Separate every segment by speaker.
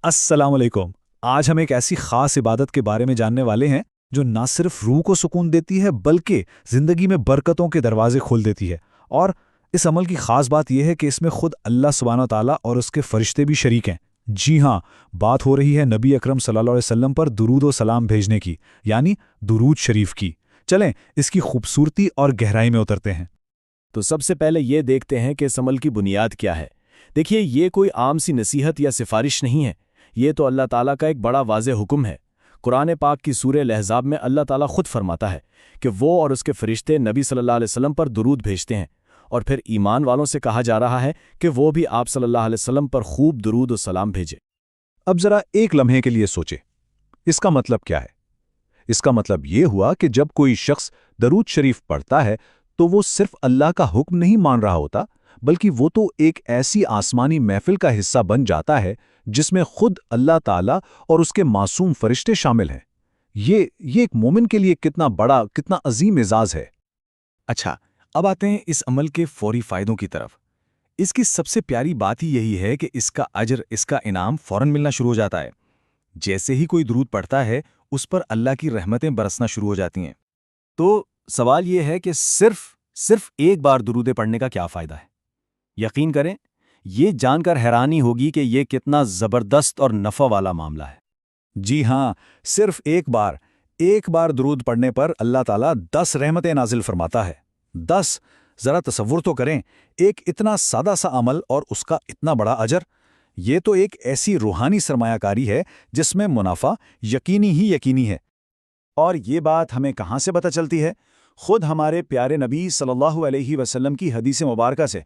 Speaker 1: السلام علیکم۔ آج ہم ایک ایسی خاص عبادت کے بارے میں جاننے والے ہیں جو نہ صرف روح کو سکون دیتی ہے بلکہ زندگی میں برکتوں کے دروازے کھول دیتی ہے۔ اور اس عمل کی خاص بات یہ ہے کہ اس میں خود اللہ سبحانہ و تعالیٰ اور اس کے فرشتے بھی شریک ہیں۔ جی ہاں، بات ہو رہی ہے نبی اکرم صلی اللہ علیہ وسلم پر درود و سلام بھیجنے کی، یعنی درود شریف کی۔ چلیں اس کی خوبصورتی اور گہرائی میں اترتے ہیں۔
Speaker 2: تو سب سے پہلے یہ دیکھتے ہیں کہ اس عمل کی بنیاد کیا ہے۔ دیکھیے، یہ کوئی عام سی نصیحت یا سفارش نہیں ہے، یہ تو اللہ تعالیٰ کا ایک بڑا واضح حکم ہے۔ قرآن پاک کی سورہ الاحزاب میں اللہ تعالیٰ خود فرماتا ہے کہ وہ اور اس کے فرشتے نبی صلی اللہ علیہ وسلم پر درود بھیجتے ہیں، اور پھر ایمان والوں سے کہا جا رہا ہے کہ وہ بھی آپ صلی اللہ علیہ وسلم پر خوب درود و سلام بھیجے۔
Speaker 1: اب ذرا ایک لمحے کے لیے سوچیں، اس کا مطلب کیا ہے؟ اس کا مطلب یہ ہوا کہ جب کوئی شخص درود شریف پڑھتا ہے تو وہ صرف اللہ کا حکم نہیں مان رہا ہوتا، بلکہ وہ تو ایک ایسی آسمانی محفل کا حصہ بن جاتا ہے جس میں خود اللہ تعالیٰ اور اس کے معصوم فرشتے شامل ہیں۔ یہ ایک مومن کے لیے کتنا بڑا، کتنا عظیم اعزاز ہے۔
Speaker 2: اچھا، اب آتے ہیں اس عمل کے فوری فائدوں کی طرف۔ اس کی سب سے پیاری بات ہی یہی ہے کہ اس کا اجر، اس کا انعام فوراً ملنا شروع ہو جاتا ہے۔ جیسے ہی کوئی درود پڑھتا ہے اس پر اللہ کی رحمتیں برسنا شروع ہو جاتی ہیں۔ تو سوال یہ ہے کہ صرف ایک بار درود پڑھنے کا کیا فائدہ ہے؟ یقین کریں، یہ جان کر حیرانی ہوگی کہ یہ کتنا زبردست اور نفع والا معاملہ ہے۔
Speaker 1: جی ہاں، صرف ایک بار درود پڑھنے پر اللہ تعالیٰ 10 رحمتیں نازل فرماتا ہے۔ 10! ذرا تصور تو کریں، ایک اتنا سادہ سا عمل اور اس کا اتنا بڑا اجر۔ یہ تو ایک ایسی روحانی سرمایہ کاری ہے جس میں منافع یقینی ہے۔ اور یہ بات ہمیں کہاں سے پتہ چلتی ہے؟ خود ہمارے پیارے نبی صلی اللہ علیہ وسلم کی حدیث مبارکہ سے۔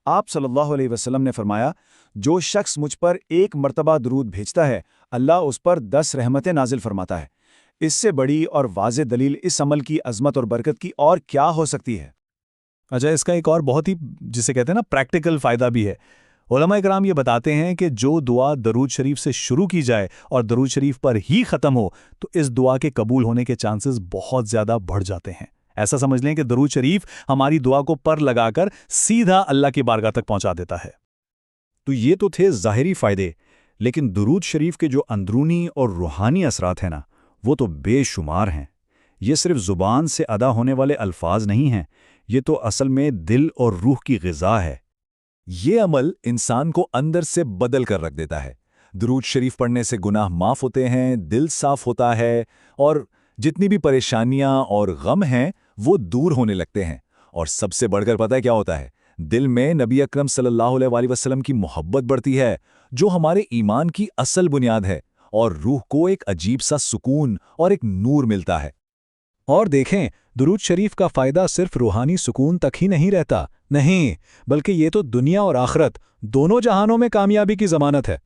Speaker 1: آپ صلی اللہ علیہ وسلم نے فرمایا، جو شخص مجھ پر ایک مرتبہ درود بھیجتا ہے اللہ اس پر 10 رحمتیں نازل فرماتا ہے۔ اس سے بڑی اور واضح دلیل اس عمل کی عظمت اور برکت کی اور کیا ہو سکتی ہے؟ اچھا، اس کا ایک اور بہت ہی جسے کہتے ہیں نا پریکٹیکل فائدہ بھی ہے۔ علماء کرام یہ بتاتے ہیں کہ جو دعا درود شریف سے شروع کی جائے اور درود شریف پر ہی ختم ہو تو اس دعا کے قبول ہونے کے چانسز بہت زیادہ بڑھ جاتے ہیں۔ ایسا سمجھ لیں کہ درود شریف ہماری دعا کو پر لگا کر سیدھا اللہ کی بارگاہ تک پہنچا دیتا ہے۔ تو یہ تو تھے ظاہری فائدے، لیکن درود شریف کے جو اندرونی اور روحانی اثرات ہیں نا، وہ تو بے شمار ہیں۔ یہ صرف زبان سے ادا ہونے والے الفاظ نہیں ہیں، یہ تو اصل میں دل اور روح کی غذا ہے۔ یہ عمل انسان کو اندر سے بدل کر رکھ دیتا ہے۔ درود شریف پڑھنے سے گناہ معاف ہوتے ہیں، دل صاف ہوتا ہے، اور جتنی بھی پریشانیاں اور غم ہیں وہ دور ہونے لگتے ہیں۔ اور سب سے بڑھ کر پتہ ہے کیا ہوتا ہے؟ دل میں نبی اکرم صلی اللہ علیہ وسلم کی محبت بڑھتی ہے، جو ہمارے ایمان کی اصل بنیاد ہے، اور روح کو ایک عجیب سا سکون اور ایک نور ملتا ہے۔ اور دیکھیں، درود شریف کا فائدہ صرف روحانی سکون تک ہی نہیں رہتا، نہیں، بلکہ یہ تو دنیا اور آخرت دونوں جہانوں میں کامیابی کی ضمانت ہے۔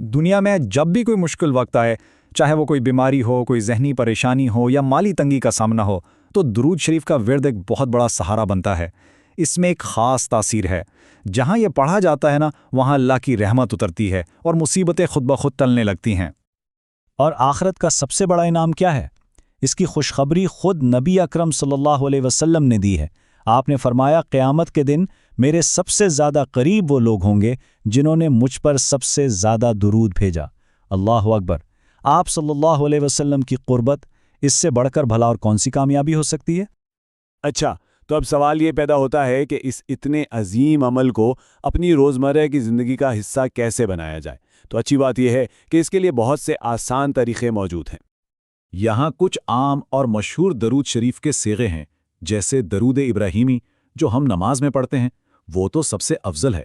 Speaker 1: دنیا میں جب بھی کوئی مشکل وقت آئے، چاہے وہ کوئی بیماری ہو، کوئی ذہنی پریشانی ہو یا مالی تنگی کا سامنا ہو، تو درود شریف کا ورد ایک بہت بڑا سہارا بنتا ہے۔ اس میں ایک خاص تاثیر ہے۔ جہاں یہ پڑھا جاتا ہے نا، وہاں اللہ کی رحمت اترتی ہے اور مصیبتیں خود بخود ٹلنے لگتی ہیں۔ اور آخرت کا سب سے بڑا انعام کیا ہے؟ اس کی خوشخبری خود نبی اکرم صلی اللہ علیہ وسلم نے دی ہے۔ آپ نے فرمایا، قیامت کے دن میرے سب سے زیادہ قریب وہ لوگ ہوں گے جنہوں نے مجھ پر سب سے زیادہ درود بھیجا۔ اللہ اکبر! آپ صلی اللہ علیہ وسلم کی قربت، اس سے بڑھ کر بھلا اور کون سی کامیابی ہو سکتی ہے؟
Speaker 2: اچھا، تو اب سوال یہ پیدا ہوتا ہے کہ اس اتنے عظیم عمل کو اپنی روزمرہ کی زندگی کا حصہ کیسے بنایا جائے؟ تو اچھی بات یہ ہے کہ اس کے لیے بہت سے آسان طریقے موجود ہیں۔
Speaker 1: یہاں کچھ عام اور مشہور درود شریف کے صیغے ہیں، جیسے درود ابراہیمی جو ہم نماز میں پڑھتے ہیں، وہ تو سب سے افضل ہے۔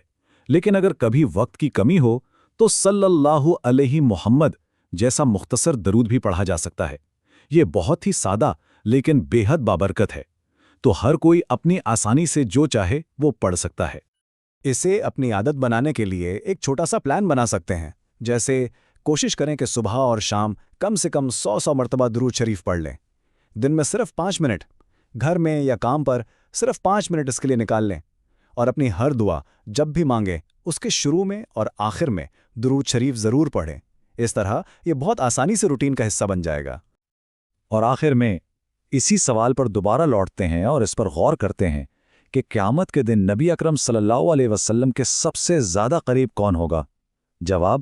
Speaker 1: لیکن اگر کبھی وقت کی کمی ہو تو صلی اللہ علیہ محمد جیسا مختصر درود بھی پڑھا جا سکتا ہے۔ یہ بہت ہی سادہ لیکن بے حد بابرکت ہے، تو ہر کوئی اپنی آسانی سے جو چاہے وہ پڑھ سکتا ہے۔
Speaker 3: اسے اپنی عادت بنانے کے لیے ایک چھوٹا سا پلان بنا سکتے ہیں، جیسے کوشش کریں کہ صبح اور شام کم سے کم 100 مرتبہ درود شریف پڑھ لیں۔ دن میں صرف 5 منٹ، گھر میں یا کام پر صرف 5 منٹ اس کے لیے نکال لیں، اور اپنی ہر دعا جب بھی مانگیں اس کے شروع میں اور آخر میں درود شریف ضرور پڑھیں۔ اس طرح یہ بہت آسانی سے روٹین کا حصہ بن جائے گا۔
Speaker 1: اور آخر میں اسی سوال پر دوبارہ لوٹتے ہیں اور اس پر غور کرتے ہیں کہ قیامت کے دن نبی اکرم صلی اللہ علیہ وسلم کے سب سے زیادہ قریب کون ہوگا؟ جواب،